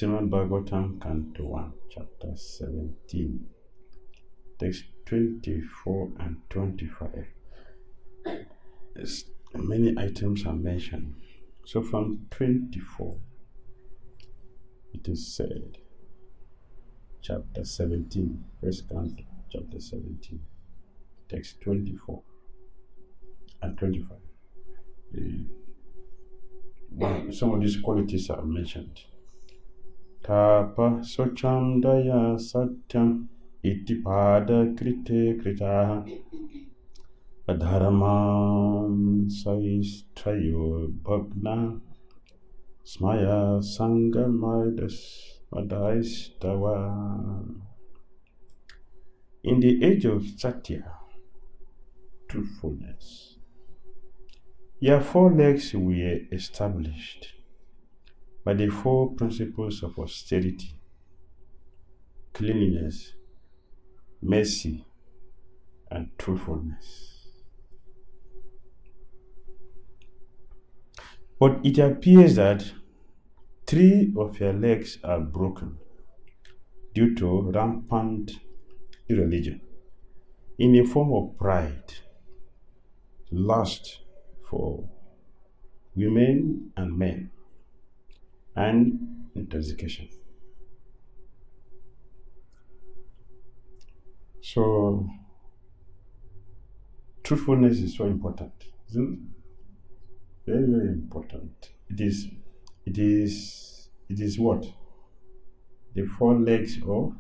Srimad Bhagavatam, Canto 1, Chapter 17, Text 24 and 25. Many items are mentioned. So from 24, it is said, Chapter 17, First Canto, Chapter 17, Text 24 and 25. Some of these qualities are mentioned. Tapa Sochandaya Satyam Itipada Krite Kritaha Adharamam Saistrayo Bhagna Smaya Sanga Madaistawa. In the age of Satya, truthfulness, your four legs were established by the four principles of austerity, cleanliness, mercy, and truthfulness. But it appears that 3 of your legs are broken due to rampant irreligion in the form of pride, lust for women and men, and intoxication. So, truthfulness is so important, isn't it? Very, very important. It is what? The 4 legs of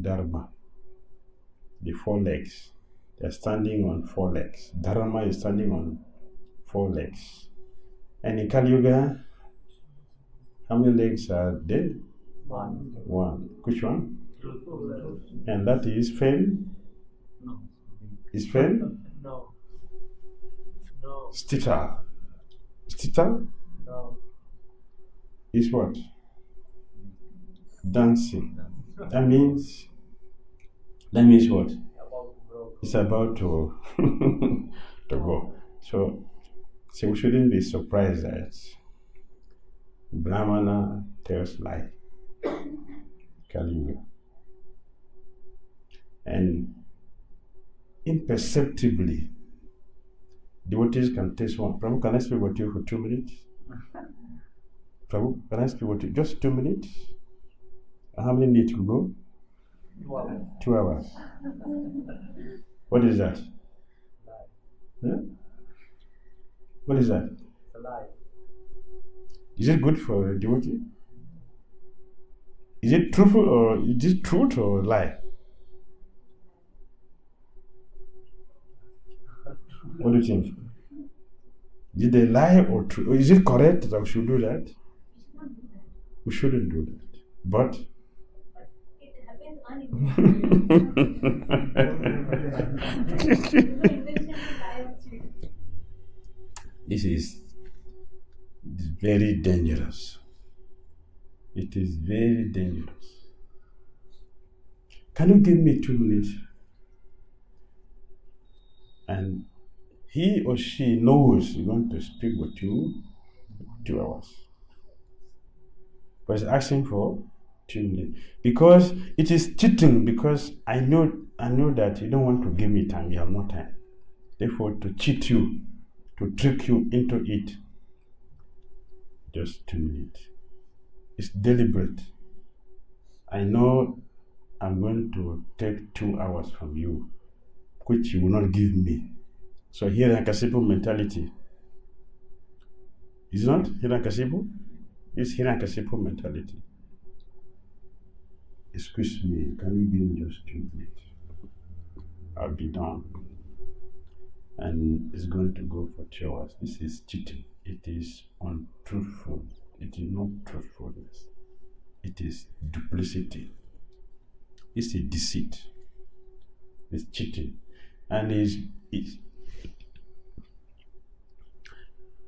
Dharma. The 4 legs. They are standing on 4 legs. Dharma is standing on 4 legs. And in Kali Yuga, how many legs are there? 1. Which one? And that is fame? No. Is fame? No. Stita. Stita? No. Is what? Dancing. That means what? It's about to to go. So we shouldn't be surprised that Brahmana tells lie. Kali Yuga. And imperceptibly, devotees can taste one. Prabhu, can I speak with you for 2 minutes? Prabhu, can I speak with you? Just 2 minutes? How many need to go? 2 hours. What is that? Yeah? What is that? It's a lie. Is it good for a devotee? Is it truthful or is it truth or lie? What do you think? Did they lie or true? Is it correct that we should do that? We shouldn't do that. But it happens unintentionally. this is very dangerous. It is very dangerous. Can you give me 2 minutes? And he or she knows he's going to speak with you 2 hours. But he's asking for 2 minutes. Because it is cheating, because I know that you don't want to give me time, you have no time. Therefore, to cheat you, to trick you into it, just 2 minutes. It's deliberate. I know I'm going to take 2 hours from you, which you will not give me. So Hiranyakasipu mentality. Is it not Hiranyakasipu? It's Hiranyakasipu mentality. Excuse me, can you give me just 2 minutes? I'll be done. And it's going to go for 2 hours. This is cheating. It is untruthful. It is not truthfulness. It is duplicity. It's a deceit. It's cheating. And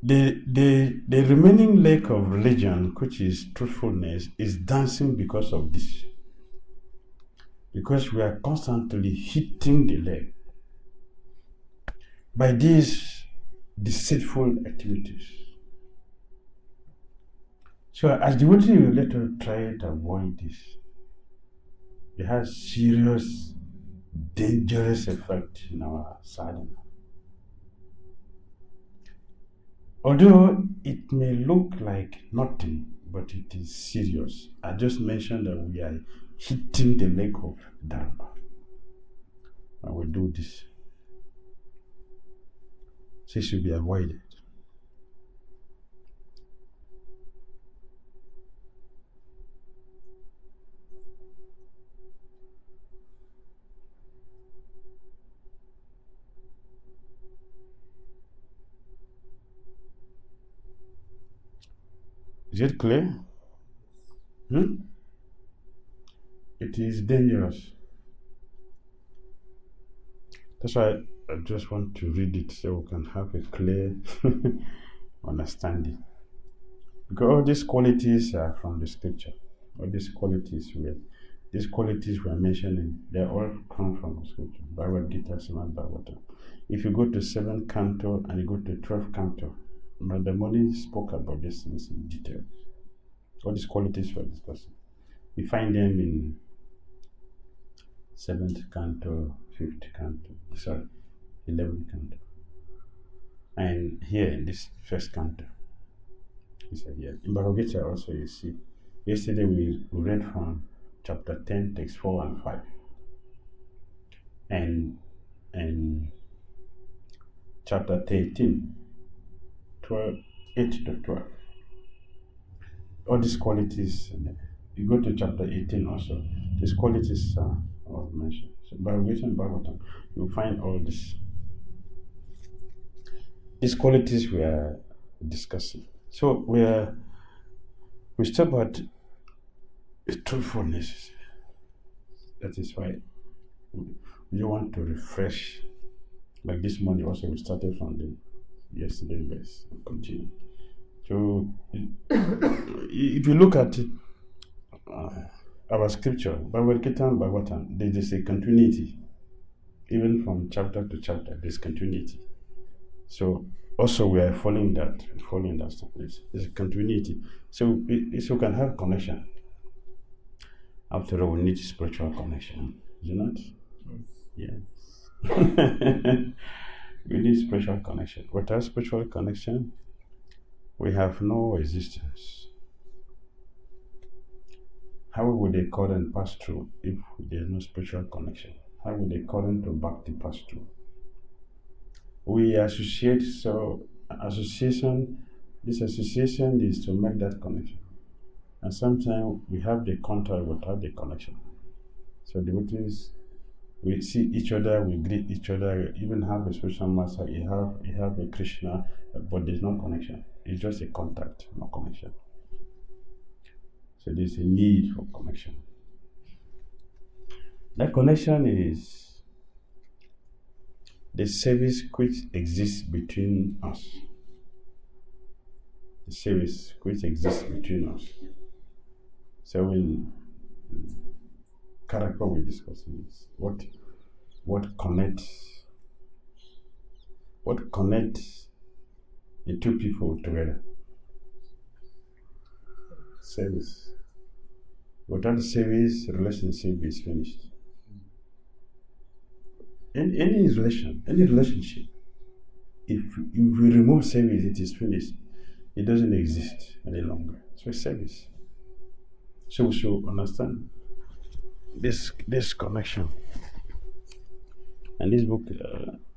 the remaining leg of religion, which is truthfulness, is dancing because of this. Because we are constantly hitting the leg by these deceitful activities. So as devotee, we let us try to avoid this. It has serious, dangerous effect in our sadhana. Although it may look like nothing, but it is serious. I just mentioned that we are hitting the leg of Dharma when we do this. So it should be avoided. Is it clear? It is dangerous. That's why I just want to read it so we can have a clear understanding. Because all these qualities are from the scripture. All these qualities we're mentioning, they all come from the scripture. Bhagavad Gita, Srimad Bhagavatam. If you go to 7th canto and you go to 12th canto, Madam Moni spoke about these things in detail. All these qualities we're discussing. We find them in 7th canto, 5th canto, 11th canto. And here in this first canto, he said here. In Bhagavad Gita also you see. Yesterday we read from chapter 10, text 4 and 5. And chapter 13, 8 to 12. All these qualities, you go to chapter 18 also, these qualities are all mentioned. So Bhagavad Gita and Bhagavatam, you'll find all this. These qualities we are discussing. So we stop at truthfulness. That is why we want to refresh. Like this morning also we started from the yesterday verse and continue. So if you look at our scripture, Bhagavad Gita and Bhagavatam, there is a continuity. Even from chapter to chapter, there's continuity. So also we are following that step. It's a continuity. So we can have connection. After all, we need spiritual connection. Do you not? Yes. We need spiritual connection. Without spiritual connection, we have no existence. How would a current pass through if there is no spiritual connection? How would a current to Bhakti pass through? We associate, this association is to make that connection. And sometimes we have the contact without the connection. So devotees, we see each other, we greet each other, even have a spiritual master, you have a Krishna, but there's no connection. It's just a contact, no connection. So there's a need for connection. That connection is the service which exists between us. The service which exists between us. So in character we're discussing is what connects the two people together. Service. Without service, relationship is finished. In any relationship, if we remove service, it is finished. It doesn't exist any longer. So it's service. So we should understand this connection. And this book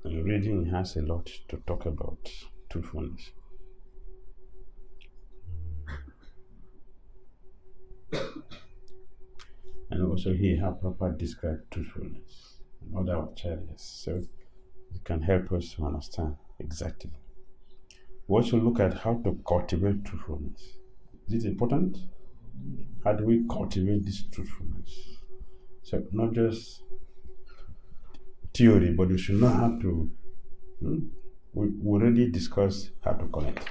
reading has a lot to talk about truthfulness. And also here how proper describe truthfulness and other acharyas. So it can help us to understand exactly. We also look at how to cultivate truthfulness. Is it important? How do we cultivate this truthfulness? So not just theory, but we should know how to. We already discussed how to connect.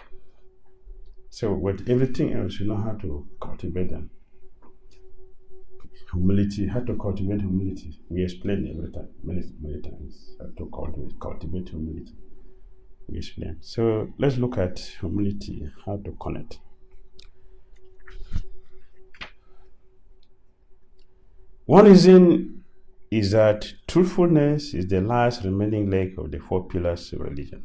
So with everything else, you know how to cultivate them. Humility, how to cultivate humility. We explain every time, many times, how to cultivate humility. We explain. So let's look at humility, how to connect. One reason is that truthfulness is the last remaining leg of the 4 pillars of religion.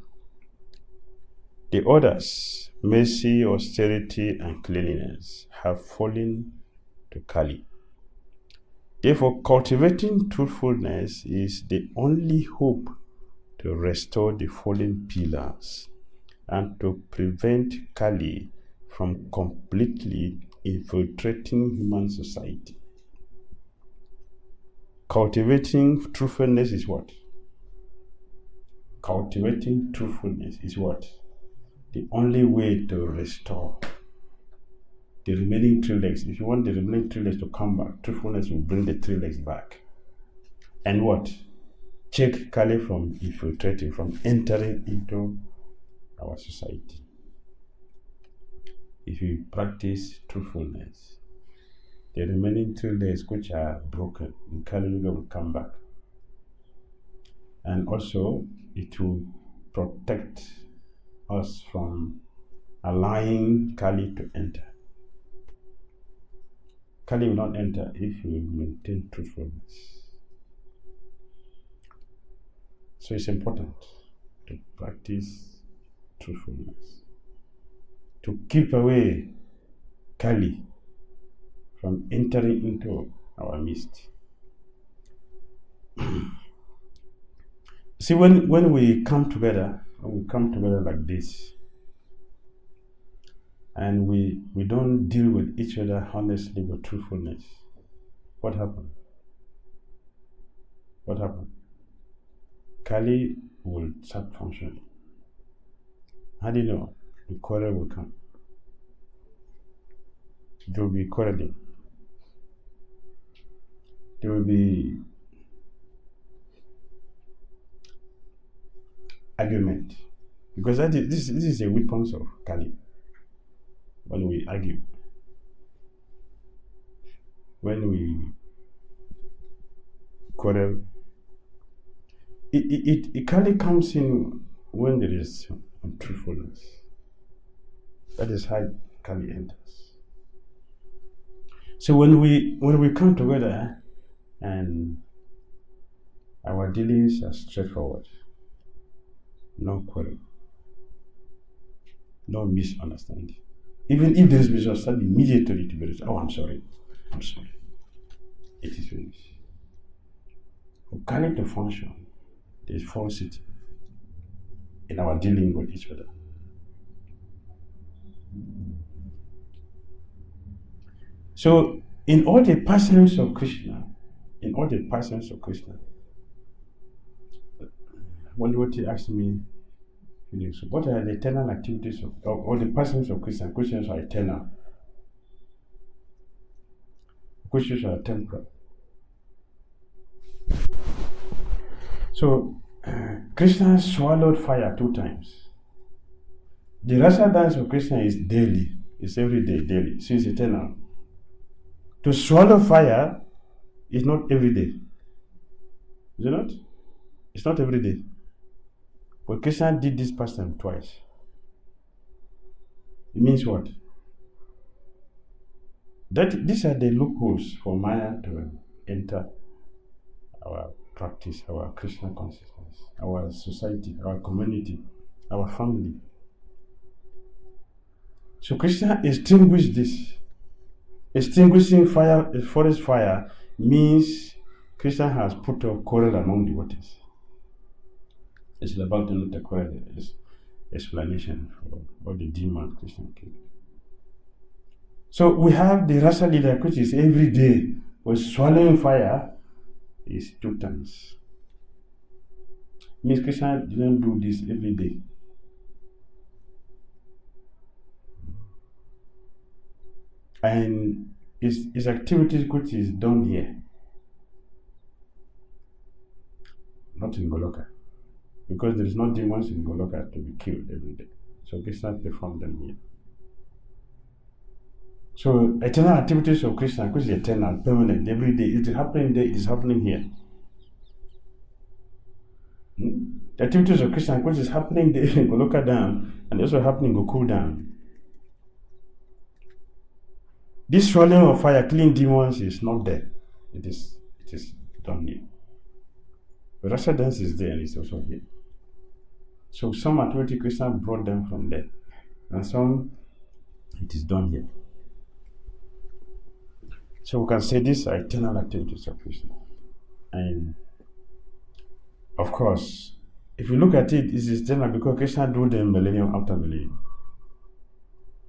The others, mercy, austerity, and cleanliness, have fallen to Kali. Therefore, cultivating truthfulness is the only hope to restore the fallen pillars and to prevent Kali from completely infiltrating human society. Cultivating truthfulness is what? Cultivating truthfulness is what? The only way to restore the remaining 3 legs. If you want the remaining 3 legs to come back, truthfulness will bring the 3 legs back. And what? Check Kali from infiltrating, from entering into our society. If you practice truthfulness, the remaining 3 legs which are broken in Kali Yuga will come back. And also, it will protect us from allowing Kali to enter. Kali will not enter if you maintain truthfulness. So it's important to practice truthfulness, to keep away Kali from entering into our midst. See, when we come together like this, and we don't deal with each other honestly with truthfulness, what happened? What happened? Kali will start functioning. How do you know? The quarrel will come. There will be quarreling. There will be argument. Because this is a weapon of Kali. When we argue, when we quarrel, it Kali comes in when there is untruthfulness. That is how Kali enters. So when we come together and our dealings are straightforward, no quarrel, no misunderstanding. Even if there is misunderstanding, immediately to be resolved. Oh, I'm sorry. It is finished. For Kali to function, there is falsity in our dealing with each other. So, in all the passions of Krishna, one devotee asked me, so what are the eternal activities of all the passions of Krishna? Christians are eternal. Christians are temporal. So, Krishna swallowed fire 2 times. The rasa dance of Krishna is daily. It's every day, daily. So it's eternal. To swallow fire is not every day. Is it not? It's not every day. But Krishna did this pastime twice. It means what? That these are the loopholes for Maya to enter our practice, our Krishna consciousness, our society, our community, our family. So Krishna extinguished this. Extinguishing fire, a forest fire, means Krishna has put a quarrel among the waters. It's about the quarrel, explanation for all the demons Krishna killed. So we have the Rasa leader, which is every day, but swallowing fire is 2 times. Means Krishna didn't do this every day. And his activities which is done here, not in Goloka, because there is no demons in Goloka to be killed every day. So Krishna performed them here. So eternal activities of Krishna, which is eternal, permanent, every day, it is happening there, it is happening here. The activities of Krishna, which is happening there in Goloka down, and also happening in Gokul down. This swallowing of fire, killing demons is not there. It is done here. But Rasa is there and it's also here. So some activity Krishna brought them from there, and some it is done here. So we can say these are eternal activities of Krishna. And of course, if you look at it, it is eternal because Krishna do them millennium after millennium.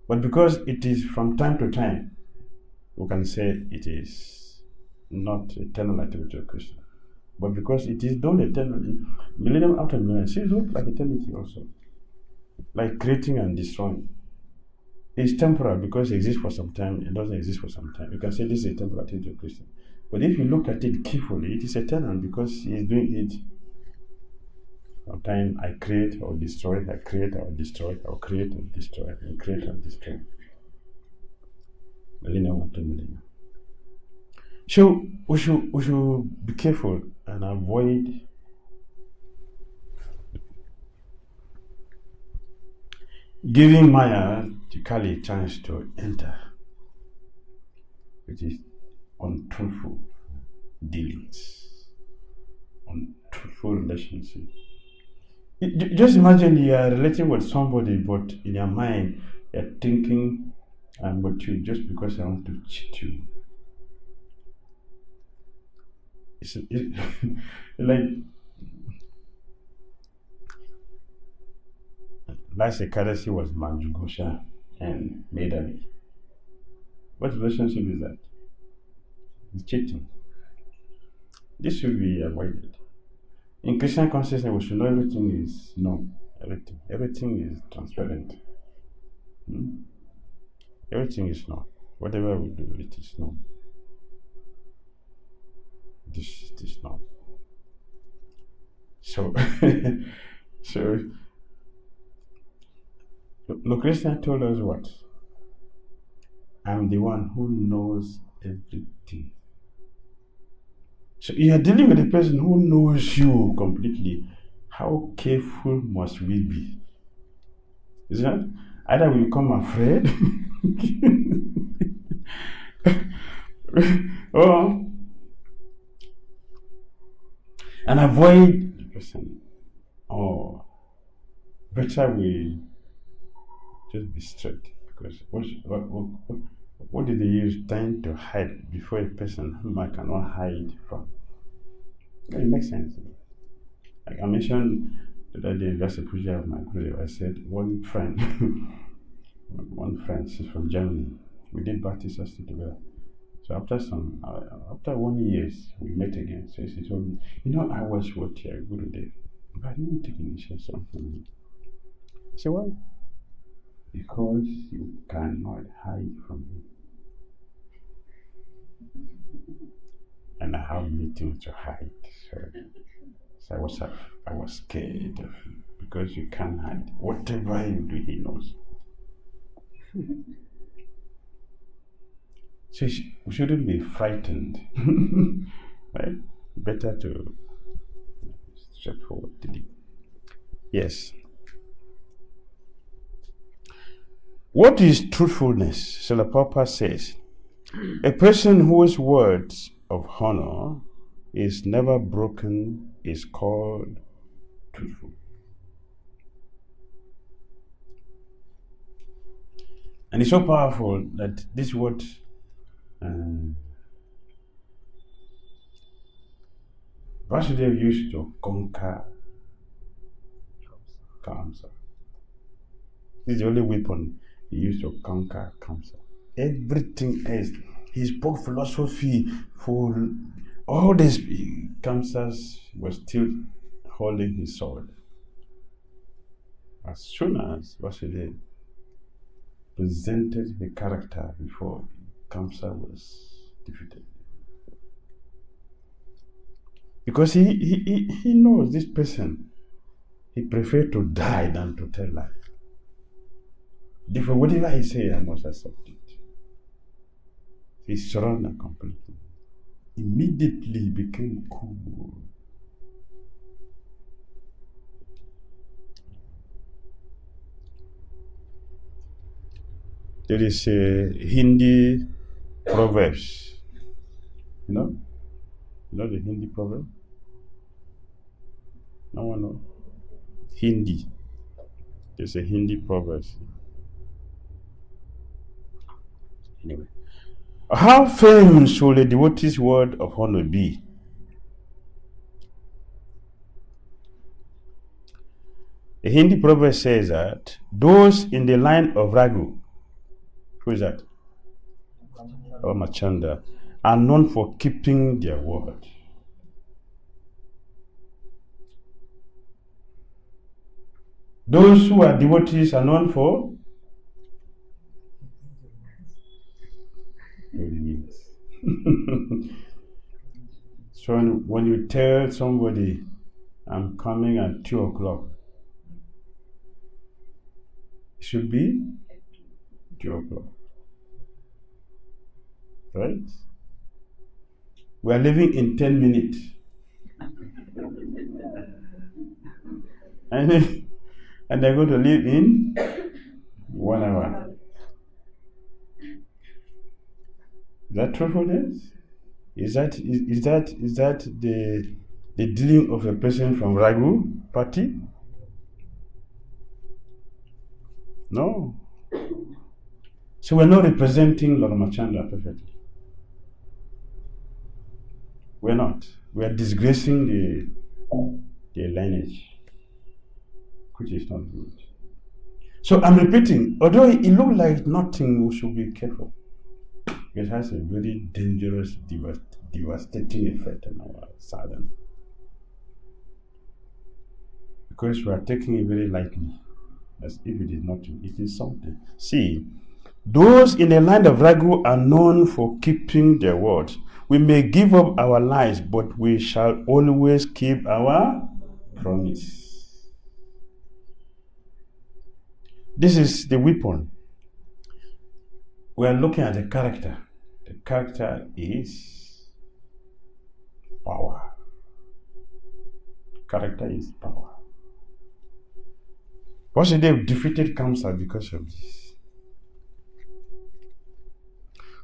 But because it is from time to time, we can say it is not eternal activity of Krishna. But because it is done eternally, millennium after millennium, see, it looks like eternity also. Like creating and destroying. It's temporal because it exists for some time, it doesn't exist for some time. You can say this is a temporal activity of Krishna. But if you look at it carefully, it is eternal because he is doing it. Sometimes I create or destroy, I create or destroy, or create and destroy, and create and destroy. Millennium after millennium. So we should be careful and avoid giving Maya the Kali a chance to enter, which is untruthful dealings, untruthful relationship. Just imagine you are relating with somebody, but in your mind you're thinking, I'm with you just because I want to cheat you. It's like last Ekadasi was Manjugosha and Medali. What relationship is that? It's cheating. This should be avoided. In Christian consciousness, we should know everything is known. Everything is transparent. Everything is known. Whatever we do, it is known. This is known. So, Krishna told us what? I'm the one who knows everything. So you are dealing with a person who knows you completely. How careful must we be? Is that either we become afraid or and avoid the person, or better we just be straight, because what did they use time to hide before a person whom I cannot hide from? It makes sense. Like I mentioned the other day, that's a puja of my guru. I said one friend, she's from Germany. We did Bhakti Sasti together. So after 1 year, we met again. So she told me, I was what here, Guru Dev, but I didn't take initiation from you. I said, why? Because you cannot hide from me. And I have nothing to hide. So I was scared of him because you can't hide. Whatever you do, he knows. So we shouldn't be frightened, right? Better to straightforward. Yes. What is truthfulness? Srila Prabhupada says, a person whose words of honor is never broken is called truthful. And it's so powerful that this word Vasudev used to conquer Kamsa. This is the only weapon he used to conquer Kamsa. Everything else, he spoke philosophy for all this. Kamsa was still holding his sword. As soon as Vasudev presented the character before, Kamsa was defeated. Because he knows this person, he preferred to die than to tell life. Therefore, whatever he says, I must accept it. He surrendered completely. Immediately he became cool. There is a Hindi proverbs, You know the Hindi proverb? No one knows? Hindi. There's a Hindi proverb. Anyway. How firm should a devotee's word of honor be? A Hindi proverb says that those in the line of Ragu, who is that? Or Machanda, are known for keeping their word. Those who are devotees are known for what it means. So when you tell somebody, I'm coming at 2 o'clock, it should be 2 o'clock. Right? We are living in 10 minutes. And they're going to live in 1 hour. Is that truthfulness? Is that the dealing of a person from Ragu party? No. So we're not representing Lord Machanda perfectly. We're not. We're disgracing the lineage, which is not good. So I'm repeating, although it looks like nothing, we should be careful. It has a very dangerous, devastating effect on our sadhana. Because we are taking it very lightly, as if it is nothing. It is something. See, those in the land of Ragu are known for keeping their words. We may give up our lives, but we shall always keep our promise. This is the weapon. We are looking at the character. The character is power. Character is power. Vasudev defeated cancer because of this.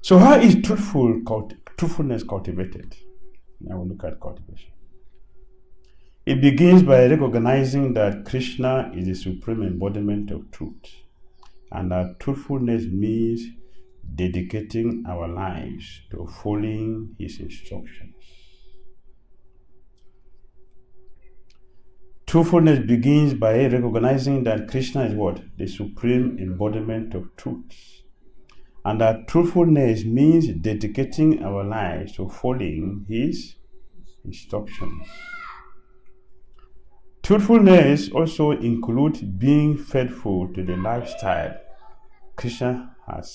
So how is truthfulness cultivated? Now we look at cultivation. It begins by recognizing that Krishna is the supreme embodiment of truth, and that truthfulness means dedicating our lives to following his instructions. Truthfulness begins by recognizing that Krishna is what? The supreme embodiment of truth. And that truthfulness means dedicating our lives to following his instructions. Truthfulness also includes being faithful to the lifestyle Krishna has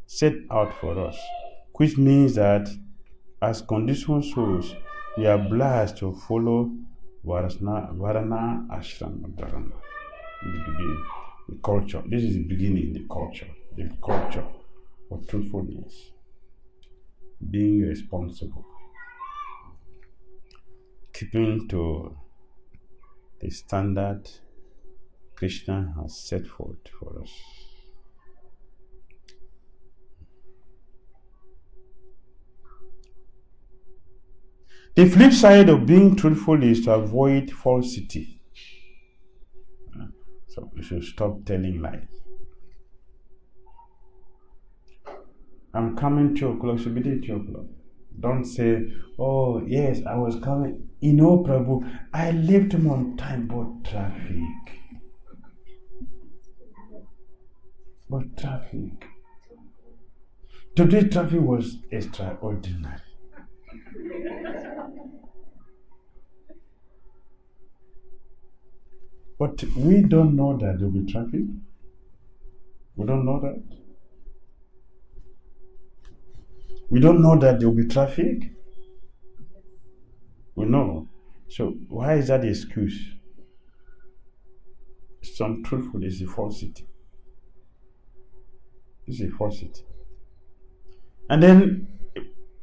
set out for us, which means that as conditioned souls, we are blessed to follow Varana Ashram Dharma. The culture. This is the beginning, the culture of truthfulness. Being responsible. Keeping to the standard Krishna has set forth for us. The flip side of being truthful is to avoid falsity. So we should stop telling lies. I'm coming 2 o'clock, should be there 2 o'clock. Don't say, oh yes, I was coming. You know, Prabhu, I left him on time, but traffic. Today traffic was extraordinary. But we don't know that there will be traffic. We don't know that. We don't know that there will be traffic. We know. So why is that the excuse? It's untruthful. It's a falsity. It's a falsity. And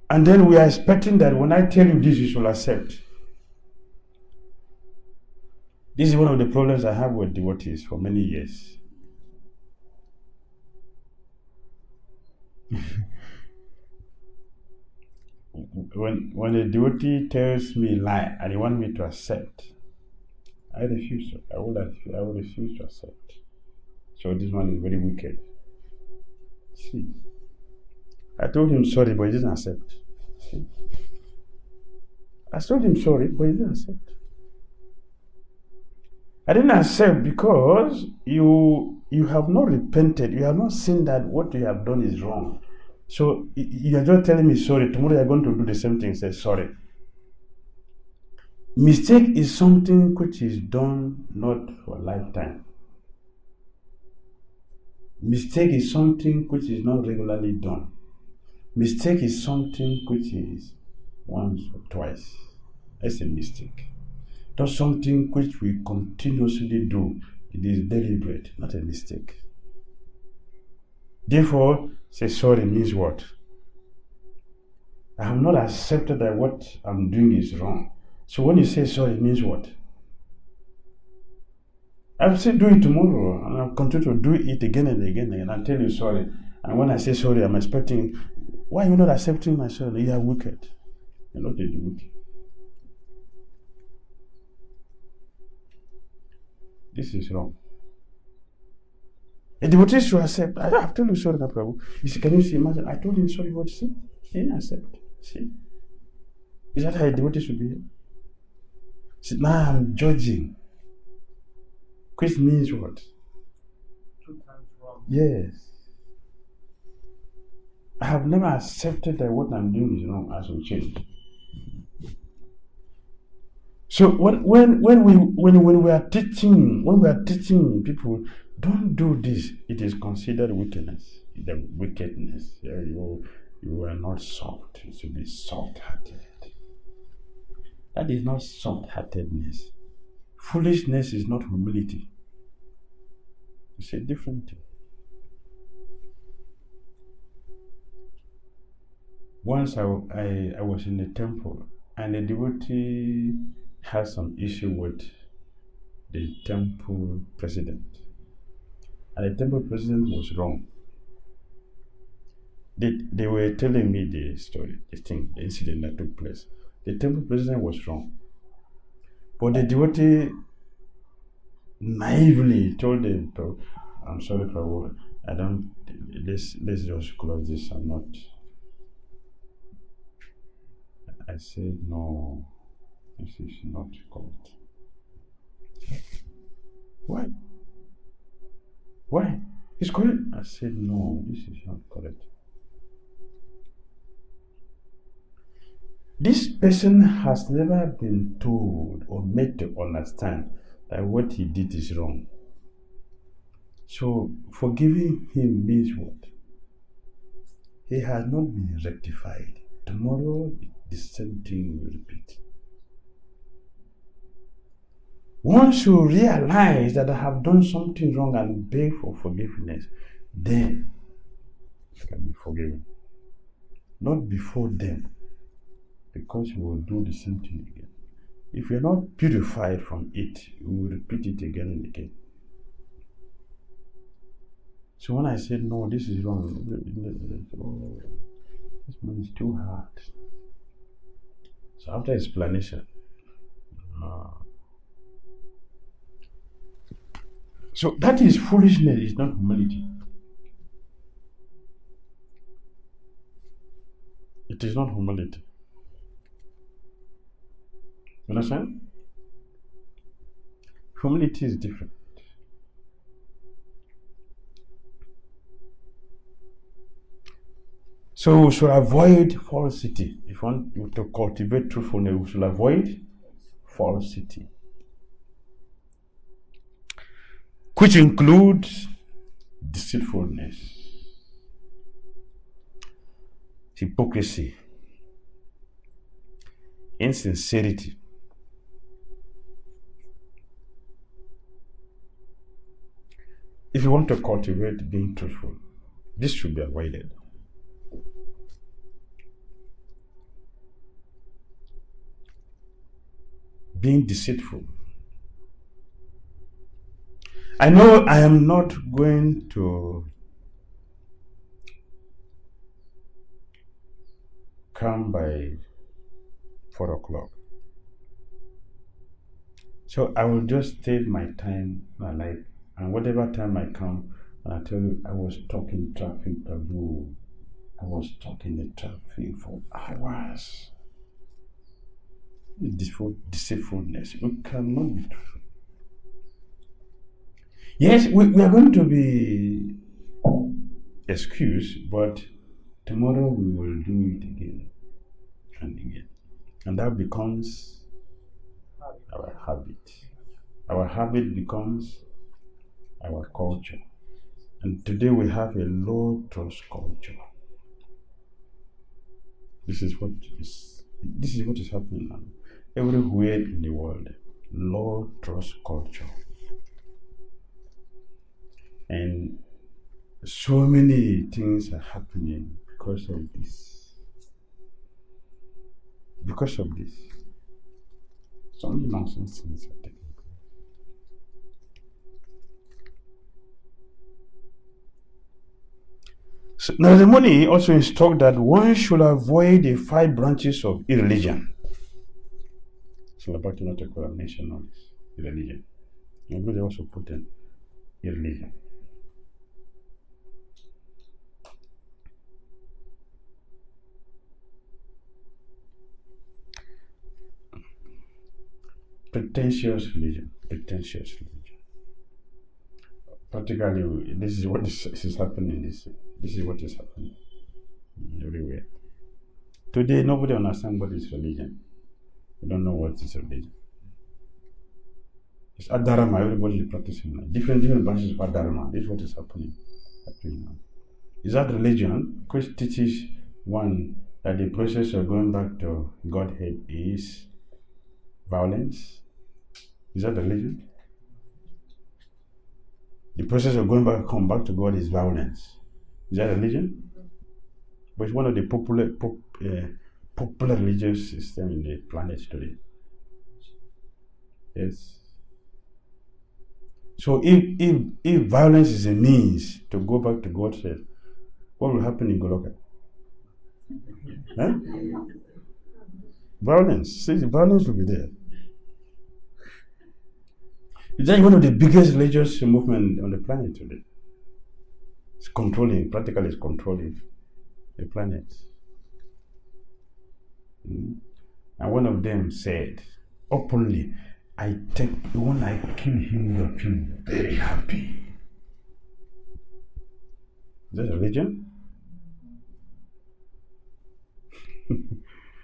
then we are expecting that when I tell you this, you shall accept. This is one of the problems I have with devotees for many years. when a devotee tells me lie and he wants me to accept, I refuse. I will refuse to accept. So this one is very wicked. See, I told him sorry, but he didn't accept. See, I told him sorry, but he didn't accept. I didn't accept because you have not repented. You have not seen that what you have done is wrong. So you are just telling me sorry. Tomorrow you are going to do the same thing. Say sorry. Mistake is something which is done not for a lifetime. Mistake is something which is not regularly done. Mistake is something which is once or twice. That's a mistake. Not something which we continuously do. It is deliberate, not a mistake. Therefore, say sorry means what? I have not accepted that what I'm doing is wrong. So when you say sorry, it means what? I'll still do it tomorrow, and I'll continue to do it again and again, and I'll tell you sorry. And when I say sorry, I'm expecting, why are you not accepting my sorry? You are wicked. You're not a devotee. This is wrong. A devotee should accept. I have told you sorry, no Prabhu. You see, can you see? Imagine, I told him sorry, what? See? He didn't accept. See? Is that how a devotee should be? See, now I'm judging. Which means what? 2 times wrong. Yes. I have never accepted that what I'm doing is wrong. I should change. So when we are teaching people, don't do this. It is considered wickedness. The wickedness. You are not soft. You should be soft-hearted. That is not soft-heartedness. Foolishness is not humility. It's a different thing. Once I was in the temple, and the devotee had some issue with the temple president. And the temple president was wrong. They were telling me the story, the incident that took place. The temple president was wrong. But the devotee naively told them, I'm sorry, Prabhu, let's just close this. I'm not. I said, no, this is not correct. Why? Why? It's correct. I said, no, this is not correct. This person has never been told or made to understand that what he did is wrong. So forgiving him means what? He has not been rectified. Tomorrow the same thing will repeat. Once you realize that I have done something wrong and beg for forgiveness, then you can be forgiven. Not before them, because you will do the same thing again. If you're not purified from it, you will repeat it again and again. So when I said, no, this is wrong, oh, this man is too hard. So after explanation, so that is foolishness, it's not humility. It is not humility. You understand? Humility is different. So we should avoid falsity. If you want to cultivate truthfulness, we should avoid falsity, which includes deceitfulness, hypocrisy, insincerity, if you want to cultivate being truthful, this should be avoided. Being deceitful. I know I am not going to come by 4 o'clock. So I will just take my time, and whatever time I come, and I tell you, I was stuck in traffic, Prabhu. I was stuck in the traffic for hours. Deceitfulness. We cannot be truthful. Yes, we are going to be excused, but tomorrow we will do it again and again. And that becomes our habit. Our habit becomes our culture. And today we have a low trust culture. This is what is happening now. Everywhere in the world, low trust culture. And so many things are happening because of this. Because of this. So many nonsense things are taking place. So, now the money also instructs that one should avoid the 5 branches of irreligion. So about not a condemnation of irreligion. And they also put in irreligion. Pretentious religion. Practically, this is what is happening. This is what is happening everywhere. Today, nobody understands what is religion. We don't know what is religion. It's Adharma. Everybody is practicing now. Different branches of Adharma. This is what is happening now. Is that religion? Which teaches one that the process of going back to Godhead is violence? Is that religion? The process of come back to God is violence. Is that religion? But it's one of the popular religious systems in the planet today. Yes. So if violence is a means to go back to God's self, what will happen in Goloka? Huh? Violence. See, the violence will be there. It's one of the biggest religious movements on the planet today. It's controlling the planet. And one of them said openly, when I kill him, I feel very happy. Is that religion?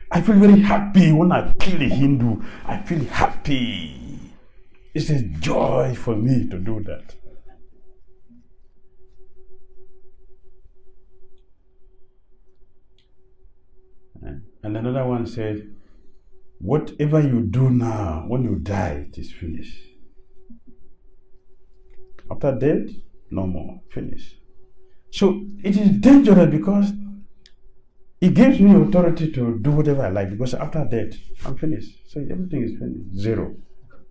I feel very happy when I kill a Hindu. I feel happy. It's a joy for me to do that. And another one said, whatever you do now, when you die, it is finished. After death, no more, finish. So it is dangerous because it gives me authority to do whatever I like, because after death, I'm finished. So everything is finished, zero.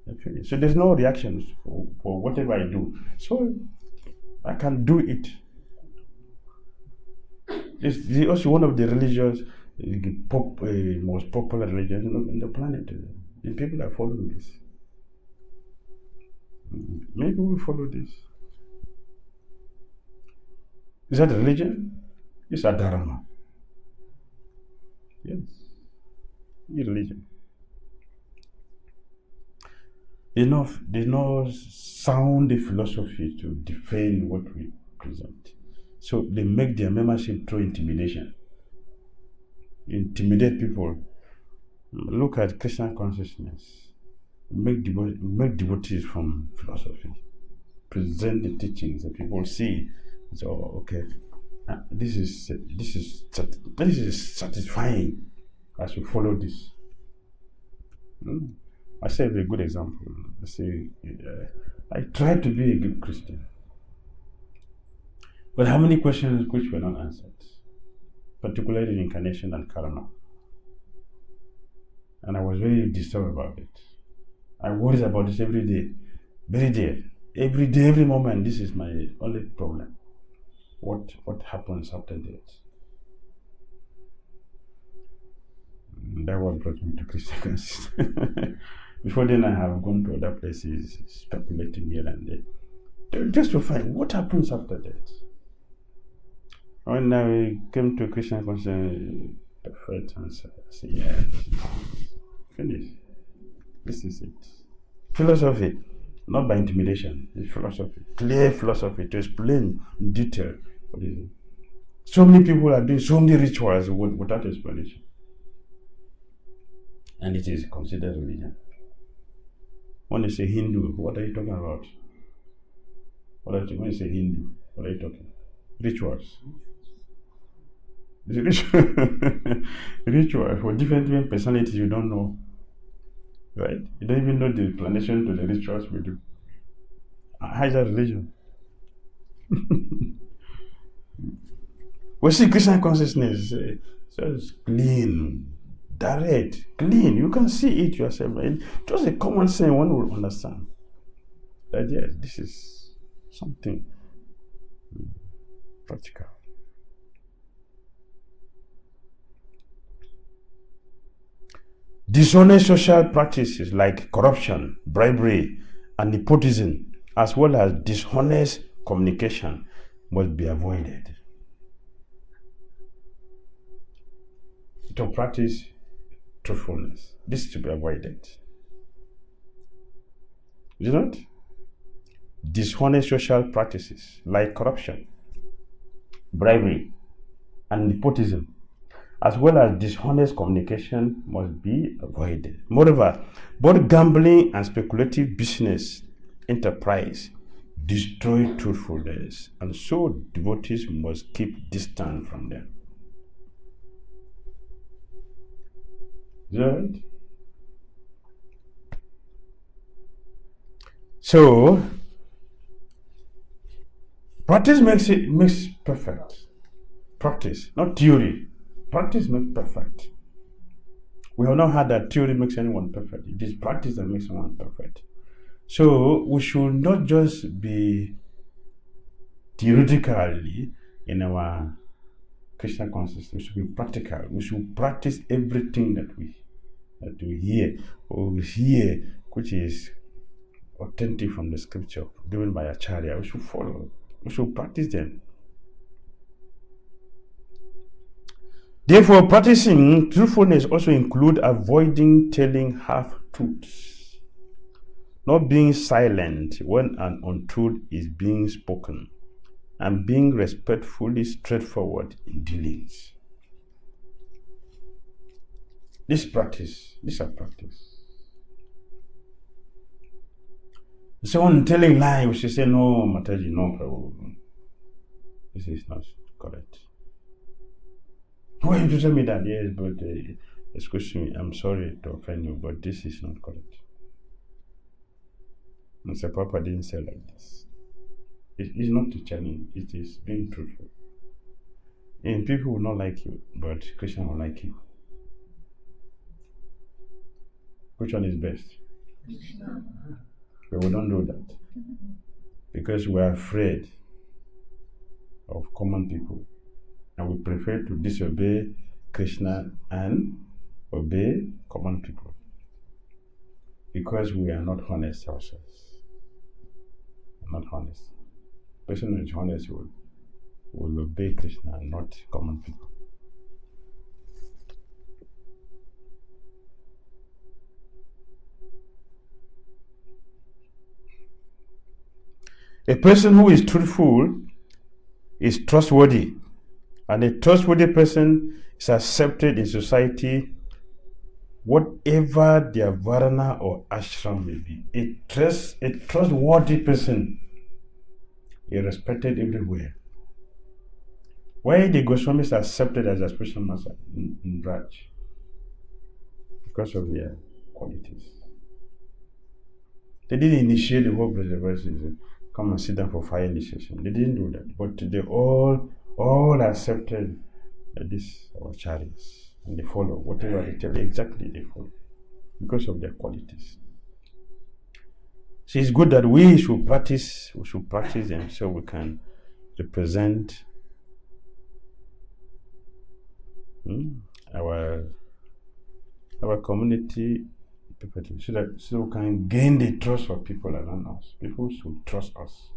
I'm finished. So there's no reactions for whatever I do. So I can do it. It's also one of the religions, most popular religions in the planet today. And people are following this. Maybe we follow this. Is that religion? It's a dharma. Yes. It's religion. There's no sound philosophy to defend what we present. So they make their membership through intimidation. Intimidate people. Look at Christian consciousness. Make devotees from philosophy. Present the teachings that people see. So okay, this is satisfying as we follow this. I say a good example. I say I try to be a good Christian, but how many questions which were not answered, particularly in incarnation and karma, and I was very disturbed about it. I worry about this every day, every moment. This is my only problem. What happens after death? That what brought me to Christian consciousness. Before then, I have gone to other places, speculating here and there, just to find what happens after that. When I came to Christian consciousness, the first answer, I said, yes, finish. This is it. Philosophy, not by intimidation, it's philosophy. Clear philosophy to explain in detail what is it. So many people are doing so many rituals without explanation. And it is considered religion. When you say Hindu, what are you talking about? When you say Hindu, what are you talking? Rituals. Rituals for different personalities you don't know. Right? You don't even know the explanation to the rituals we do. How is that religion? We see Christian consciousness, so it's clean, direct, clean. You can see it yourself. Just a common sense, one will understand that yes, this is something practical. Dishonest social practices like corruption, bribery, and nepotism, as well as dishonest communication, must be avoided. To practice truthfulness, this is to be avoided. Is it not? Dishonest social practices like corruption, bribery, and nepotism, as well as dishonest communication, must be avoided. Moreover, both gambling and speculative business enterprise destroy truthfulness, and so devotees must keep distant from them. Is that right? So, practice makes perfect. Practice, not theory. Practice makes perfect. We have not had that theory makes anyone perfect. It is practice that makes someone perfect. So we should not just be theoretically in our Krishna consciousness. We should be practical. We should practice everything that we hear, or we hear, which is authentic from the scripture given by Acharya. We should follow. We should practice them. Therefore, practicing truthfulness also includes avoiding telling half-truths, not being silent when an untruth is being spoken, and being respectfully straightforward in dealings. This are practice. Someone telling lie, we should say, no, Mataji, no problem. This is not correct. Why you to tell me that? Yes, but excuse me, I'm sorry to offend you, but this is not correct. Mr. Papa didn't say like this. It is not a challenge, it is being truthful. And people will not like you, but Krishna will like you. Which one is best? But we don't do that. Because we are afraid of common people. And we prefer to disobey Krishna and obey common people. Because we are not honest ourselves. Not honest. Person who is honest will obey Krishna and not common people. A person who is truthful is trustworthy, and a trustworthy person is accepted in society, whatever their varna or ashram may be. A trustworthy person is respected everywhere. Why the Goswamis are accepted as a spiritual master in Raj? Because of their qualities. They didn't initiate the whole preservation. Come and sit down for fire initiation. They didn't do that. But they all accepted this acharyas. And they follow. Whatever they tell, exactly they follow. Because of their qualities. So it's good that we should practice them so we can represent our our community, so we can gain the trust of people around us. People should trust us.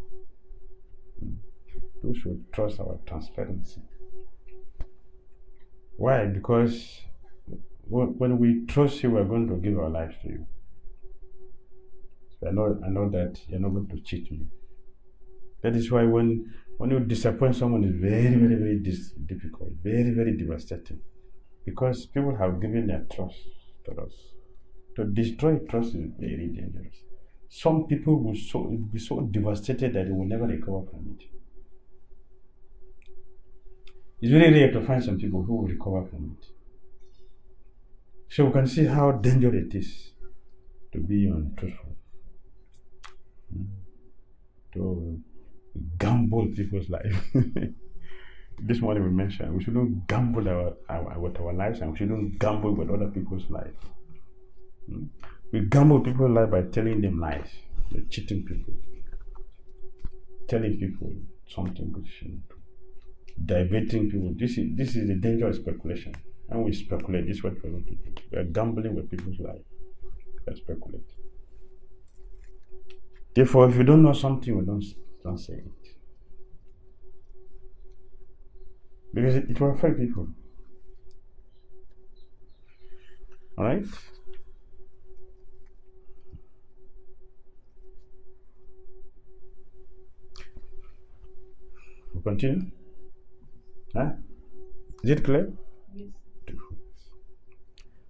People should trust our transparency. Why? Because when we trust you, we're going to give our lives to you. So I know that you're not going to cheat me. That is why when you disappoint someone, it's very, very, very difficult, very, very devastating. Because people have given their trust to us. To destroy trust is very dangerous. Some people will be so devastated that they will never recover from it. It's very rare to find some people who will recover from it. So we can see how dangerous it is to be untruthful, to gamble people's lives. This morning we mentioned we shouldn't gamble with our lives, and we shouldn't gamble with other people's lives. We gamble people's lives by telling them lies, by cheating people, telling people something good, diverting people. This is the danger of speculation. And we speculate. This is what we're going to do. We are gambling with people's lives. We speculate. Therefore, if you don't know something, we don't say it. Because it will affect people. Alright? We'll continue? Huh? Is it clear? Yes.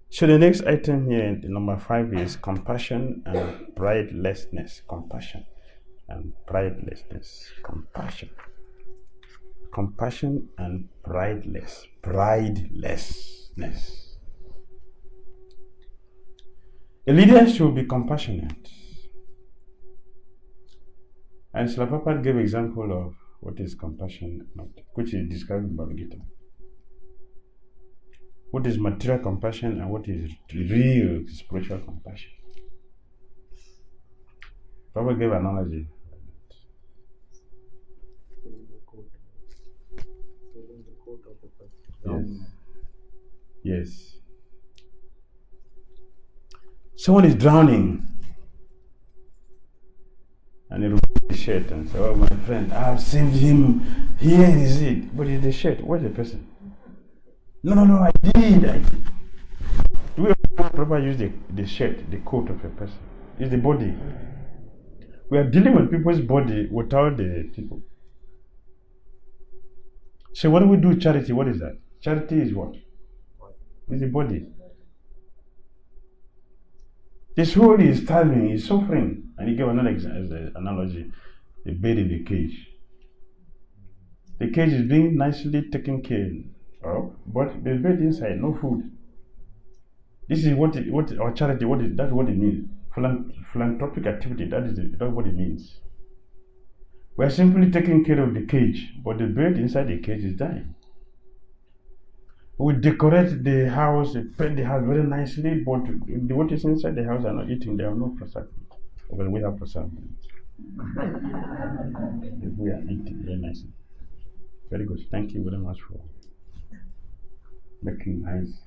So the next item here, number 5, is compassion and pridelessness. Compassion and pridelessness. Compassion and pridelessness. A leader should be compassionate. And Srila Prabhupada gave example of what is compassion, which is described in Bhagavad Gita. What is material compassion and what is real spiritual compassion? Prabhupada gave an analogy. Yes. Someone is drowning and he removes the shirt and says, "Oh, my friend, I've saved him. Here is it." But it's the shirt. Where's the person? No, I did. Do we properly use the shirt, the coat of a person? It's the body. We are dealing with people's body without the people. So what do we do charity? What is that? Charity is what? It's the body. The soul is starving, is suffering. And he gave another analogy, a bird in the cage. The cage is being nicely taken care of, but the bird inside, no food. This is what our charity, that's what it means. Philanthropic activity, that's what it means. We are simply taking care of the cage, but the bird inside the cage is dying. We decorate the house, paint the house very nicely, but what is inside the house are not eating, they have no prasad. Well, we have prasad. We are eating very nicely. Very good. Thank you very much for making nice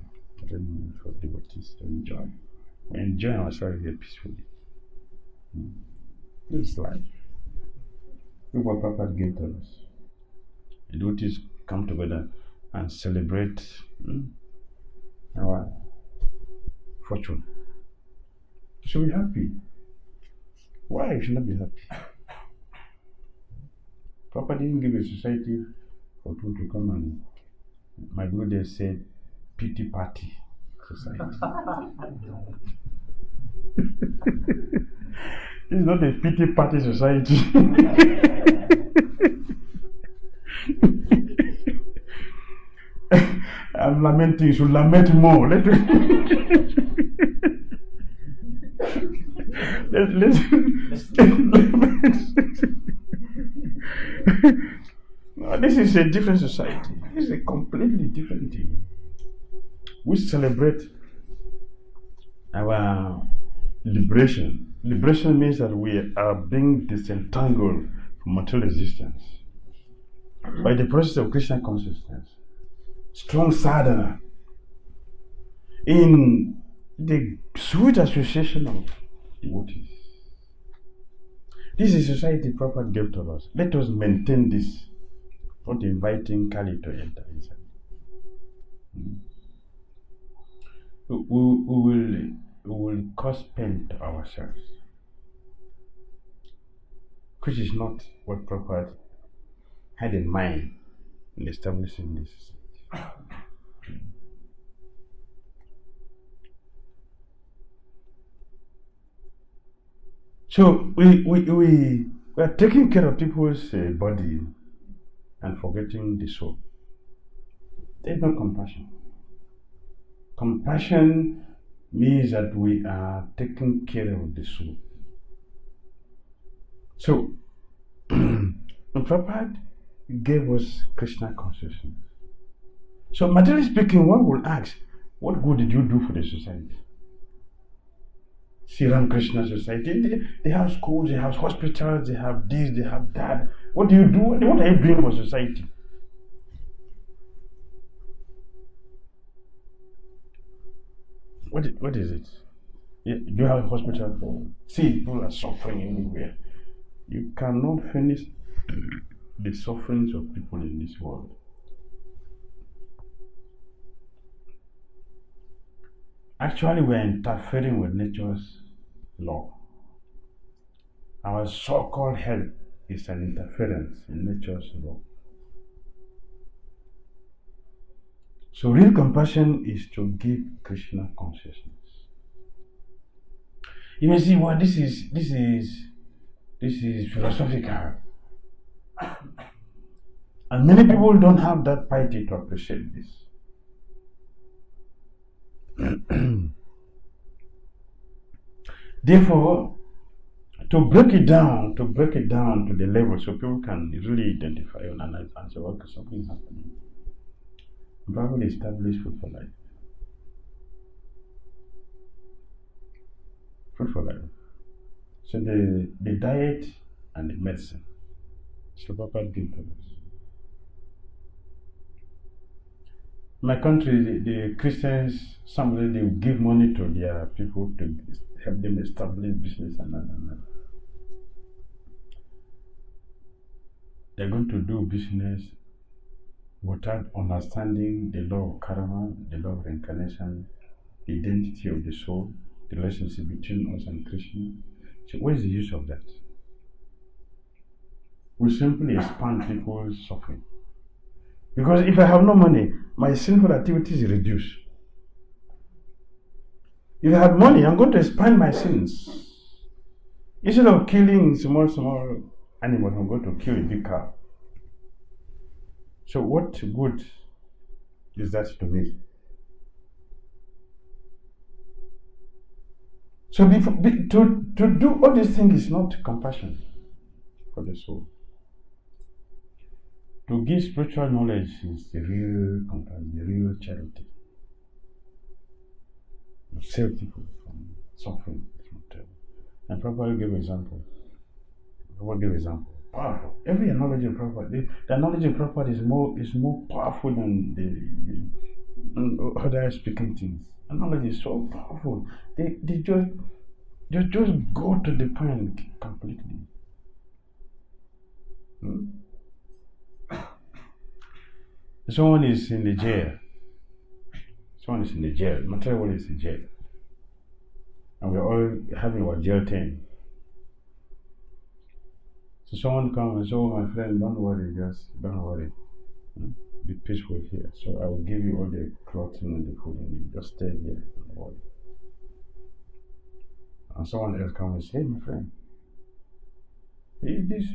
for devotees to enjoy. We enjoy ourselves here peacefully. This is life. Look what Papa gave to us. The devotees come together and celebrate our fortune. Should be happy. Why you should not be happy? Papa didn't give a society for people to come and my brother said pity party society. It's not a pity party society. I'm lamenting, you should lament more. Let's no, this is a different society. It's a completely different thing. We celebrate our liberation. Liberation means that we are being disentangled from material existence by the process of Krishna consciousness. Strong sadhana. In the sweet association of devotees. This is society Prabhupada gave to us. Let us maintain this, not inviting Kali to enter inside. We will cause pain to ourselves, which is not what Prabhupada had in mind in establishing this society. So we are taking care of people's body and forgetting the soul. There's no compassion. Compassion means that we are taking care of the soul. So, Prabhupada gave us Krishna consciousness. So, materially speaking, one will ask, what good did you do for the society? Sri Krishna society, they have schools, they have hospitals, they have this, they have that. What do you do? What are you doing for society? What is it? Do you have a hospital for? See, people are suffering anywhere. You cannot finish the sufferings of people in this world. Actually, we are interfering with nature's law. Our so-called health is an interference in nature's law. So real compassion is to give Krishna consciousness. You may see, well, this is philosophical. And many people don't have that piety to appreciate this. Therefore, to break it down to the level so people can really identify and analyze and say, okay, something is happening. The Bible established food for life. Food for life. So the diet and the medicine. So Papa gave to us. In my country, the Christians, somebody they will give money to their people to help them establish business and they're going to do business without understanding the law of karma, the law of reincarnation, the identity of the soul, the relationship between us and Krishna. So what is the use of that? We simply expand people's suffering. Because if I have no money, my sinful activities reduce. If I have money, I'm going to expand my sins. Instead of killing small animals, I'm going to kill a big cow. So what good is that to me? So to do all these things is not compassion for the soul. To give spiritual knowledge is the real compassion, the real charity. To save people from suffering. And Prabhupada gave example. Powerful. Every analogy of Prabhupada, the analogy of Prabhupada is more powerful than the other speaking things. Analogy is so powerful. They just go to the point completely. Someone is in the jail. Material is in jail. And we're all having our jail time. So someone comes and says, oh my friend, don't worry, don't worry. Be peaceful here. So I will give you all the clothing and the food and you just stay here. Don't worry. And someone else comes and says, hey my friend,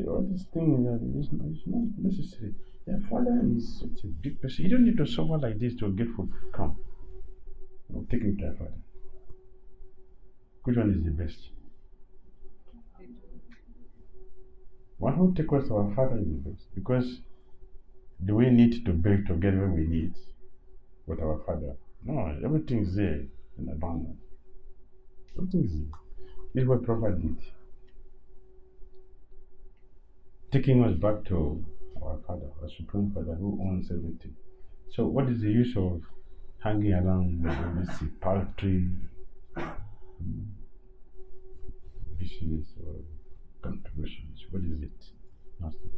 all this thing is not necessary. Your father is such a big person. You don't need to suffer like this to get food. Come. I'll take you to your father. Which one is the best? One who takes us to our father is the best. Because do we need to beg to get what we need with our father? No, everything is there in abundance. Everything is there. This is what Prabhupada did. Taking us back to our Father, our Supreme Father who owns everything. So what is the use of hanging around with this paltry consciousness or contributions. What is it? Nothing.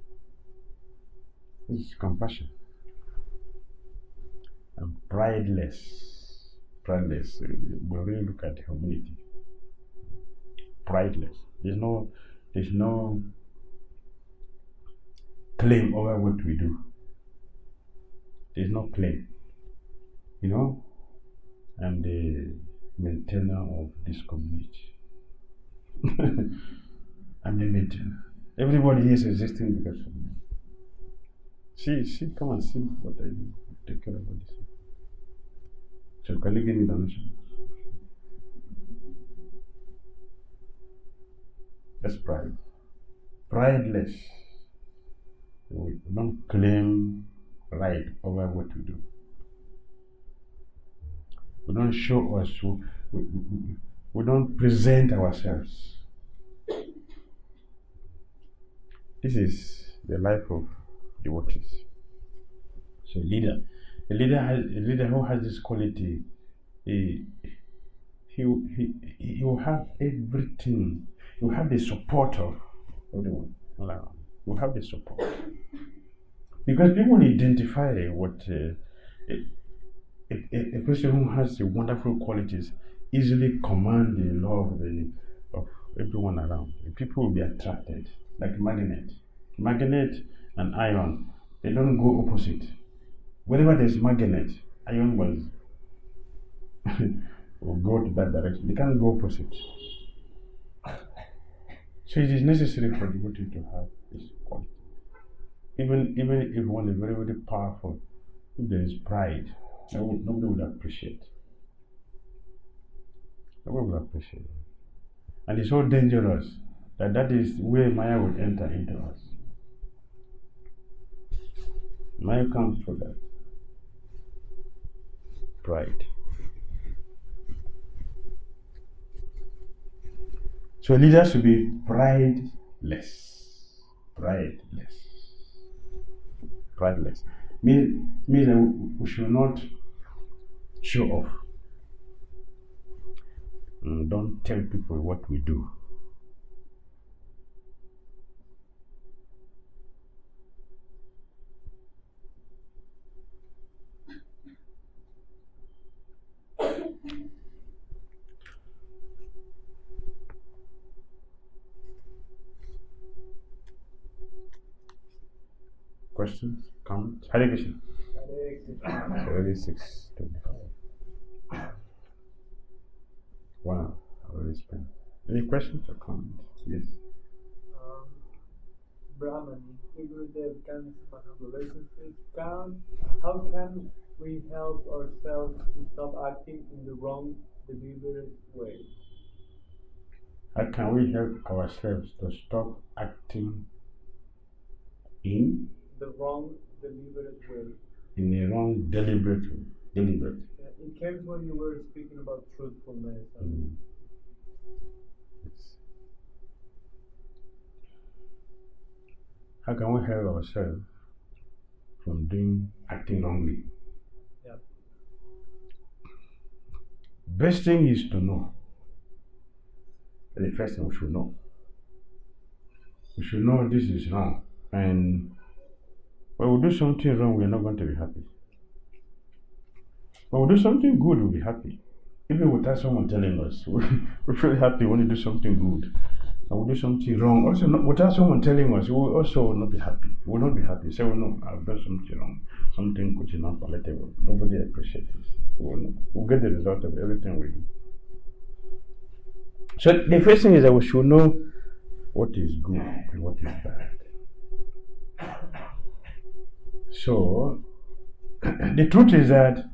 It's compassion. And prideless. Prideless. We really look at humility. Prideless. There's no claim over what we do. There's no claim. You know? I'm the maintainer of this community. I'm the maintainer. Everybody here is existing because of me. See, come and see what I do. Take care of all this. So can you give me donation? That's pride. Prideless. We don't claim right over what we do. We don't show us. We don't present ourselves. This is the life of devotees. So a leader who has this quality, he will have everything. He will have the support of everyone. He will have the support. Because people identify what a person who has the wonderful qualities easily command the love of everyone around. People will be attracted, like magnet. Magnet and iron, they don't go opposite. Wherever there's magnet, iron will go to that direction. They can't go opposite. So it is necessary for the devotee to have this quality. Even if one is very, very powerful, if there is pride, nobody would appreciate. Nobody would appreciate. And it's so dangerous that is where Maya will enter into us. Maya comes for that. Pride. So leaders should be prideless. Prideless. Prideless. Means that we should not show off. Don't tell people what we do. Questions? Comments? Hare Krishna. It's already 6:25. Wow, I already spent. Any questions or comments? Yes. Brahmani, Gurudev can relationships count. How can we help ourselves to stop acting in the wrong, deliberate way? How can we help ourselves to stop acting in the wrong, deliberate way? In the wrong, deliberate way. Deliberate. It came when you were speaking about truthfulness. Yes. How can we help ourselves from acting wrongly? Yeah. Best thing is to know. The first thing we should know. We should know this is wrong. And when we do something wrong, we are not going to be happy. When we do something good, we'll be happy. Even without someone telling us, we feel happy when we do something good. And we do something wrong, also without someone telling us, we will also not be happy. We will not be happy. Say, well, no, I've done something wrong, something which is not palatable. Nobody appreciates this. We'll get the result of everything we do. So the first thing is that we should know what is good and what is bad. So the truth is that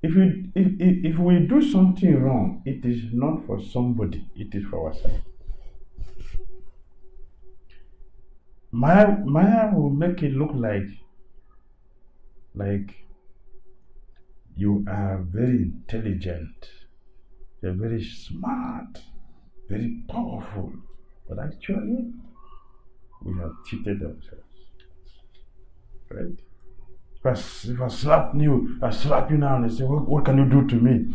if we do something wrong, it is not for somebody, it is for ourselves. Maya will make it look like you are very intelligent, you're very smart, very powerful, but actually we have cheated ourselves. Right? If I slap you now and I say, what can you do to me?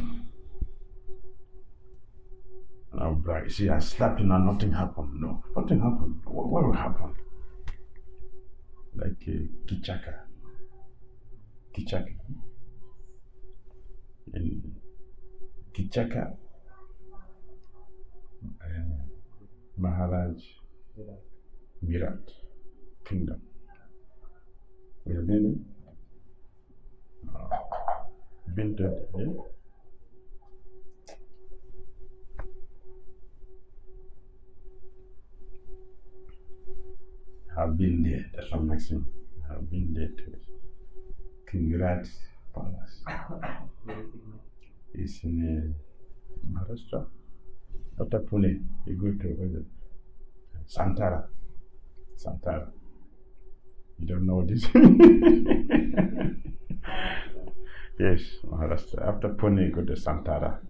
Now, brag. See, I slapped him and nothing happened. No, nothing happened. What will happen? Like Kichaka. In Kichaka, Maharaj Virat Kingdom. We have been to it, yeah? I've been there. That's what makes him. I've been there too. King Virat's palace. It's in Maharashtra. After Pune, you go to Santara. You don't know this? Yes, Maharashtra. After Pune, you go to Santara.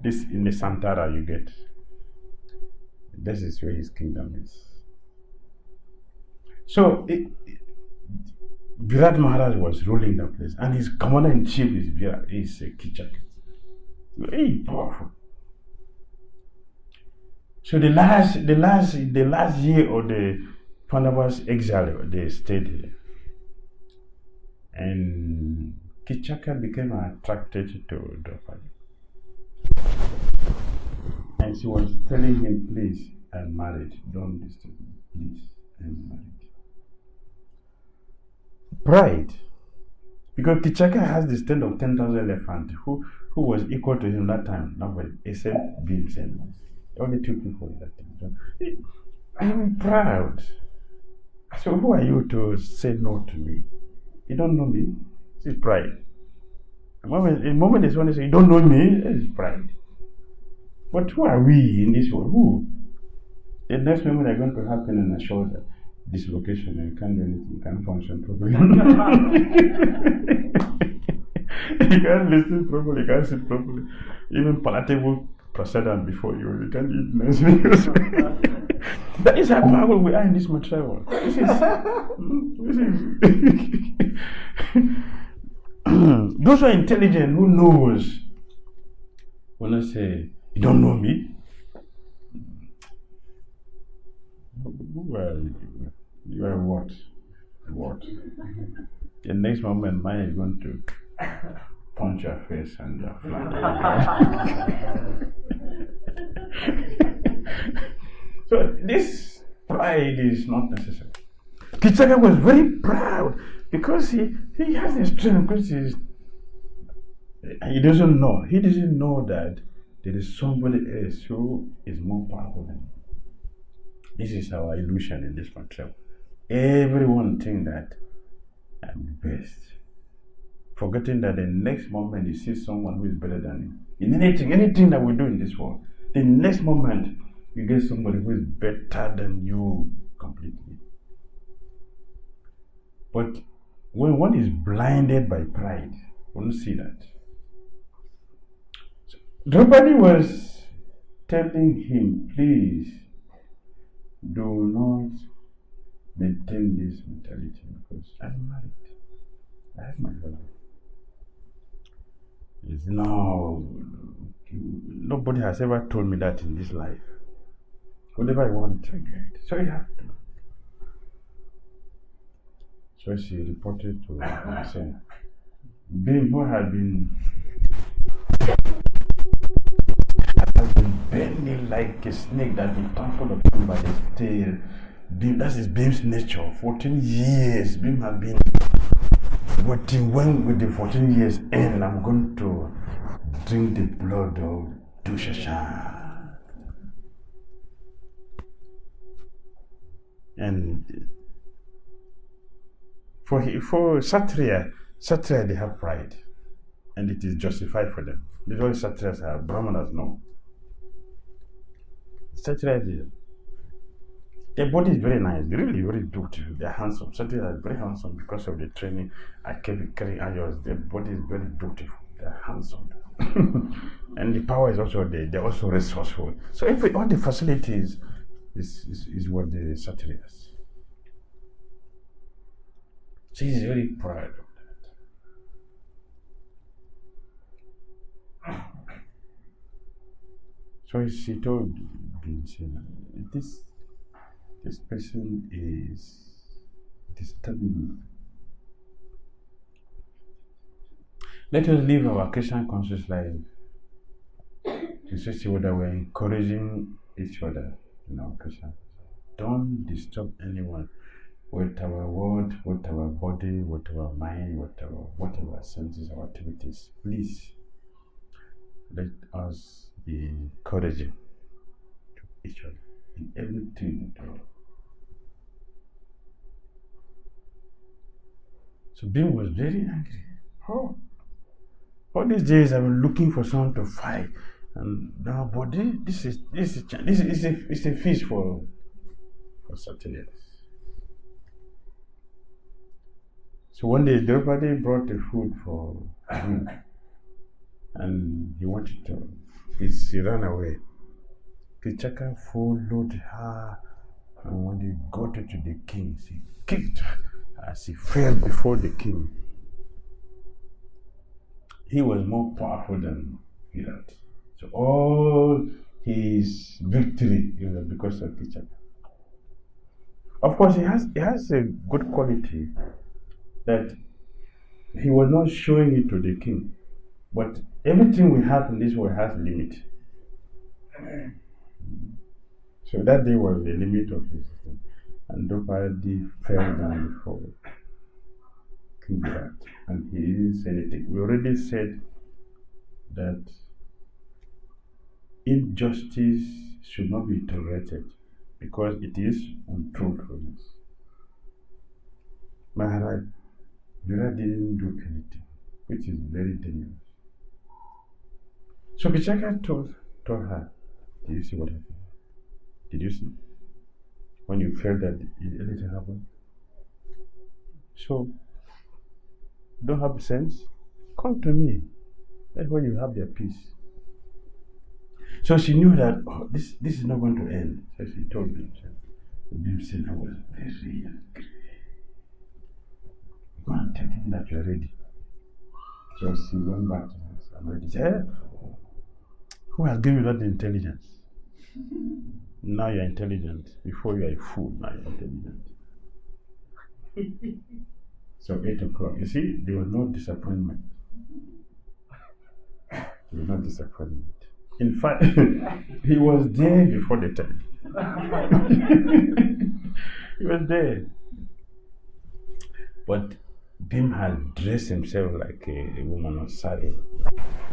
This in the Santara you get. This is where his kingdom is. So Virat Maharaj was ruling the place, and his commander in chief is Virat, is Kichaka. Very powerful. So the last year of the Pandavas' exile, they stayed here, and Kichaka became attracted to Draupadi. And she was telling him, please, I'm married, don't disturb me, please, I'm married. Pride. Because Kichaka has the strength of 10,000 elephants, who was equal to him that time, nobody, except Bhimsen. Only two people in that time. So, I'm proud. So who are you to say no to me? You don't know me? It's pride. The moment is when they say, you don't know me, it's pride. But who are we in this world? Who? The next moment are going to happen in a shoulder dislocation and you can't do anything, you can't function properly. You can't listen properly, you can't sit properly. Even palatable prasadam before you can't eat nice meals. That is how powerful we are in this material world. Those who are intelligent, who knows, will not say, you don't know me? Well, you are what? What? The next moment, mine is going to punch your face and your fly. So this pride is not necessary. Kichaka was very proud because he has the strength, because he doesn't know that there is somebody else who is more powerful than him. This is our illusion in this material. Everyone thinks that I'm the best, forgetting that the next moment you see someone who is better than you. In anything that we do in this world, the next moment you get somebody who is better than you completely. But when one is blinded by pride, one don't see that. So, Draupadi was telling him, please do not maintain this mentality because I'm married. I have my family. It's now, nobody has ever told me that in this life. Whatever I want, I get. So you have to. So she reported to saying, Bhim, who had been bending like a snake that been trampled upon by the tail. Bhim, that is Bhim's nature. 14 years, Bhim had been waiting. When will the 14 years end? I'm going to drink the blood of Dushashan. And for Kshatriya, they have pride, and it is justified for them. Because Kshatriyas have, Brahmanas no. Kshatriyas, their body is very nice, really very beautiful. They are handsome. Kshatriyas are very handsome because of the training I keep carrying ayos. Their body is very beautiful. They are handsome. And the power is also there. They are also resourceful. So all the facilities is what the Kshatriyas. She is very proud of that. So she told him, this person is disturbing me. Let us live our Christian conscious life. Especially whether we're encouraging each other in our Christian. Don't disturb anyone with our word, with our body, with our mind, whatever senses or activities. Please, let us be encouraging to each other in everything we do. So Bim was very angry. Oh, all these days I've been looking for someone to fight, and now, but this is a feast for Saturdays. So one day Draupadi brought the food for him, and he wanted to. He ran away. Kichaka followed her, and when he got her to the king, he kicked her as he fell before the king. He was more powerful than Virat. So all his victory was because of Kichaka. Of course, he has a good quality that he was not showing it to the king. But everything we have in this world has limit. So that day was the limit of his system. And Draupadi fell down before King Virat. And he didn't say anything. We already said that injustice should not be tolerated because it is untruthfulness. Maharaj, Virat didn't do anything, which is very dangerous. So Kichaka told her, did you see what happened? Did you see? When you felt that anything happened? So, don't have sense? Come to me. That's when you have their peace. So she knew that this is not going to end. So she told me. Bim said, I was very angry. Go and tell him that you're ready. So she went back to us. I'm ready. She said, who has given you that intelligence? Now you're intelligent. Before you are a fool, now you're intelligent. So 8 o'clock. You see, there was no disappointment. There was no disappointment. In fact, he was there before the time. He was there. But Bim had dressed himself like a woman of sari.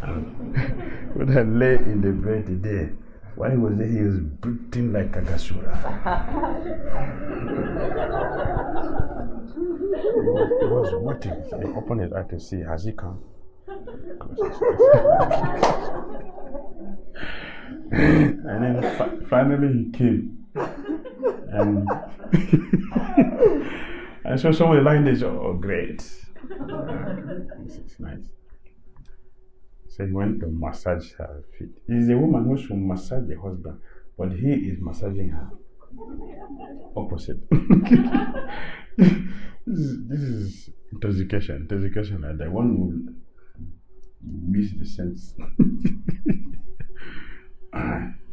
And would have lay in the bed there. While he was there, he was breathing like a gasura. He was waiting. He opened his eye to see, has he come? And then finally he came. And and so someone lying there said, oh, great. This is nice. So he went to massage her feet. He's a woman who should massage the husband, but he is massaging her. Opposite. This is intoxication. Intoxication like that. One will miss the sense.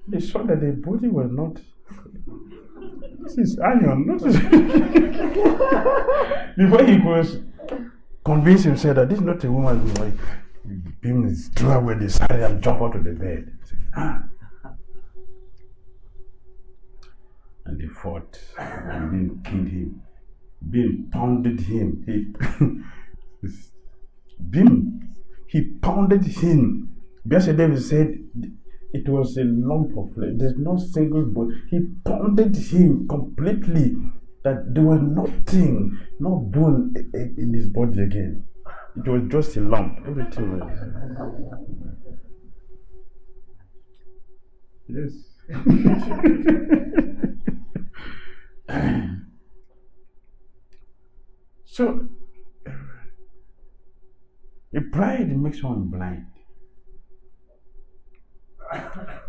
They saw that the body was not. This is iron. Before he was convinced himself that this is not a woman's body, Bim threw away the sari and jumped out of the bed. And they fought, and Bim killed him. Bim pounded him. He pounded him. Bishop David said it was a lump of flesh. There's no single bone. He pounded him completely that there was nothing, no bone in his body again. It was just a lump. Everything was. Yes. So, the pride makes one blind.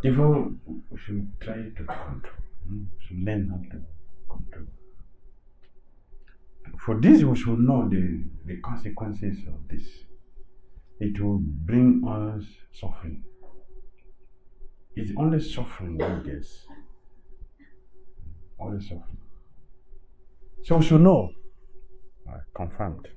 Therefore, we should try to control. We should learn how to control. For this, we should know the consequences of this. It will bring us suffering. It's only suffering that gets. Only suffering. So we should know. Confirmed.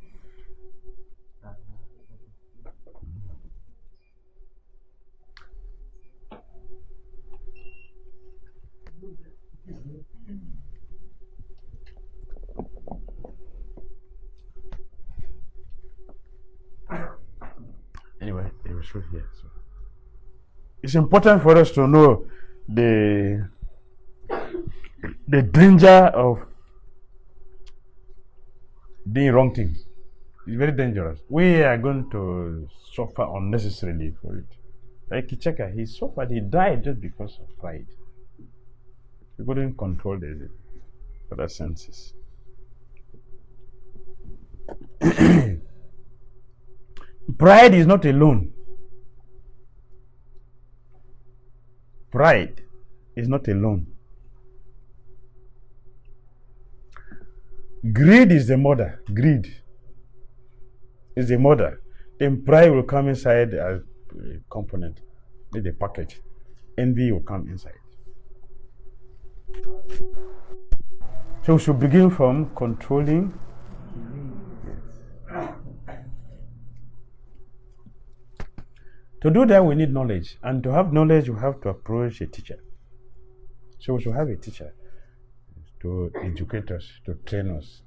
Anyway, it was right here. So it's important for us to know the danger of doing wrong things. It's very dangerous. We are going to suffer unnecessarily for it. Like 𝐾𝐻𝐿, he suffered, he died just because of pride. He couldn't control the other senses. Pride is not alone. Pride is not alone. Greed is the mother. Greed is the mother. Then pride will come inside as a component, the package. Envy will come inside. So we should begin from controlling. Yes. To do that, we need knowledge. And to have knowledge, we have to approach a teacher. So we should have a teacher to educate us, to train us.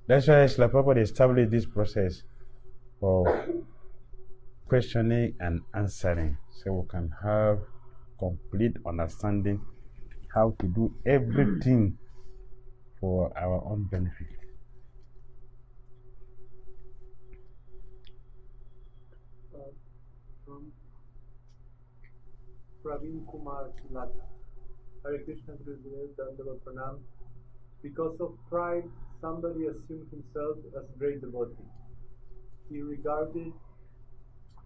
That's why Srila Prabhupada established this process of questioning and answering, so we can have complete understanding how to do everything for our own benefit. From Praveen Kumar Lata. Hare Krishna, Dandava Pranam. Because of pride, somebody assumed himself as a great devotee. He regarded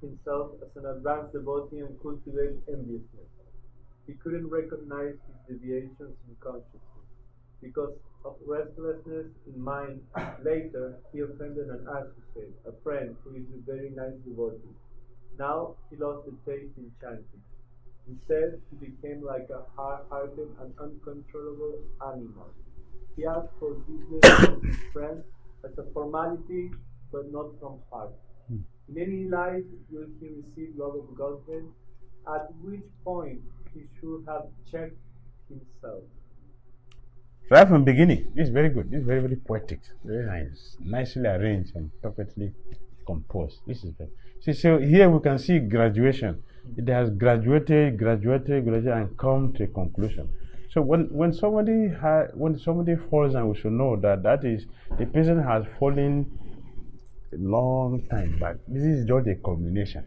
himself as an advanced devotee and cultivated enviousness. He couldn't recognize his deviations in consciousness. Because of restlessness in mind, later he offended an associate, a friend who is a very nice devotee. Now he lost the taste in chanting. Instead, he became like a hard-hearted and uncontrollable animal. He asked forgiveness from his friend as a formality, but not from heart. In any life will he receive love of Godhead, at which point he should have checked himself. Right from the beginning, this is very good. This is very, very poetic, very nice, nicely arranged and perfectly composed. This is very. See, so here we can see graduation. It has graduated, and come to a conclusion. So when somebody falls down, we should know that is the person has fallen a long time back. This is just a culmination.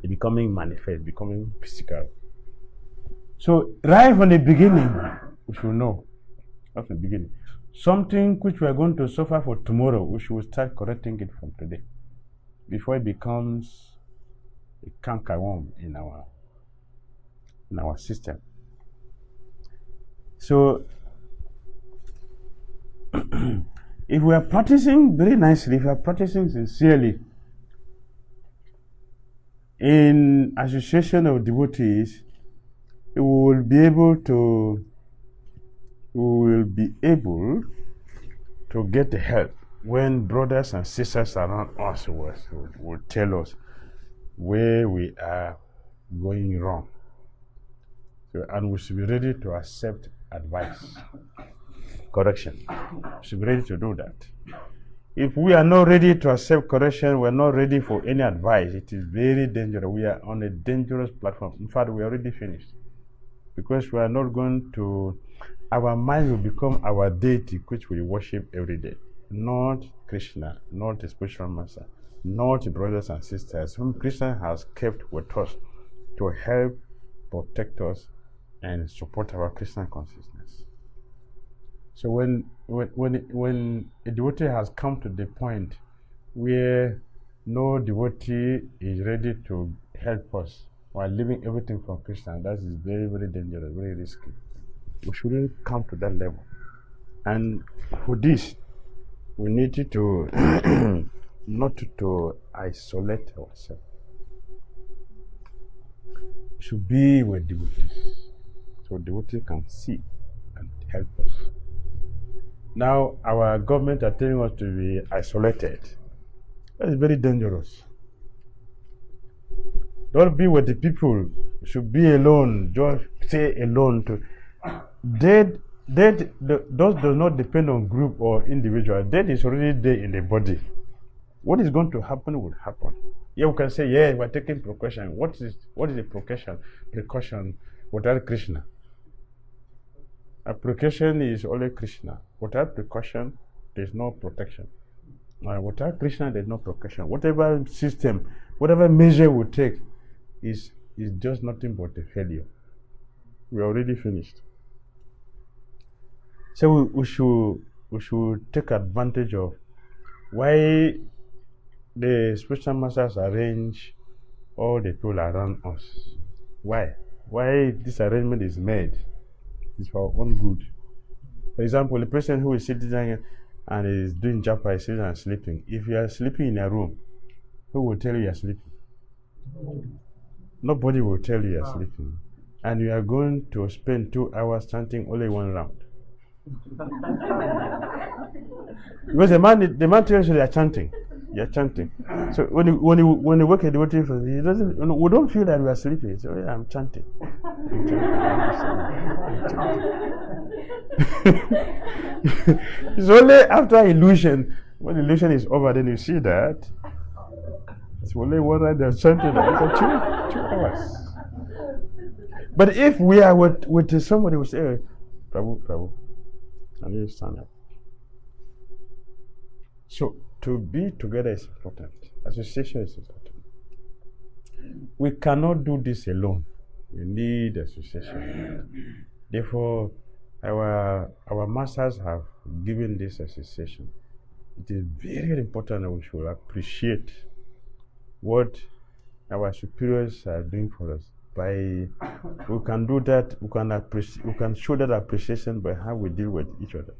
It's becoming manifest, becoming physical. So right from the beginning, we should know. Right from the beginning. Something which we are going to suffer for tomorrow, we should start correcting it from today, before it becomes a cankerworm in our system. So if we are practicing very nicely, if we are practicing sincerely in association of devotees, we will be able to get help when brothers and sisters around us will tell us where we are going wrong. So, and we should be ready to accept advice, correction. We should be ready to do that. If we are not ready to accept correction, we are not ready for any advice, it is very dangerous. We are on a dangerous platform. In fact, we are already finished. Because we are not going to, our mind will become our deity, which we worship every day. Not Krishna, not the spiritual master, not the brothers and sisters whom Krishna has kept with us to help protect us and support our Krishna consciousness. So when a devotee has come to the point where no devotee is ready to help us while leaving everything for Krishna, that is very, very dangerous, very risky. We shouldn't come to that level. And for this, we need to not to isolate ourselves. should be with devotees, so devotees can see and help us. Now, our government are telling us to be isolated. That is very dangerous. Don't be with the people. Should be alone. Just stay alone. Those does not depend on group or individual. That is already there in the body. What is going to happen will happen. Yeah, we can say, yeah, we're taking precaution. What is the precaution? Precaution without Krishna. A precaution is only Krishna. Without precaution, there's no protection. Without Krishna, there's no precaution. Whatever system, whatever measure we take is just nothing but a failure. We're already finished. So we should take advantage of why the spiritual masters arrange all the people around us. Why? Why this arrangement is made? It's for our own good. For example, the person who is sitting there and is doing japa is sitting and sleeping. If you are sleeping in a room, who will tell you are sleeping? Nobody will tell you are sleeping. And you are going to spend 2 hours chanting only one round. Because the man tells you they are chanting. You are chanting. So when you work at the devotee, he doesn't. We don't feel that we are sleeping. So yeah, I'm chanting. It's only after illusion. When illusion is over, then you see that it's only one night they're chanting for 2 hours. But if we are with somebody who say, hey, Prabhu, and you stand up. So to be together is important. Association is important. We cannot do this alone. We need association. Therefore, our masters have given this association. It is very important that we should appreciate what our superiors are doing for us. We can do that. We can show that appreciation by how we deal with each other.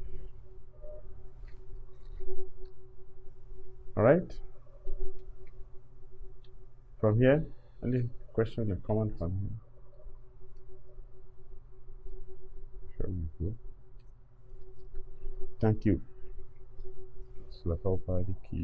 All right. From here, any question or comment from here? Shall we go? Thank you. Srila Prabhupada ki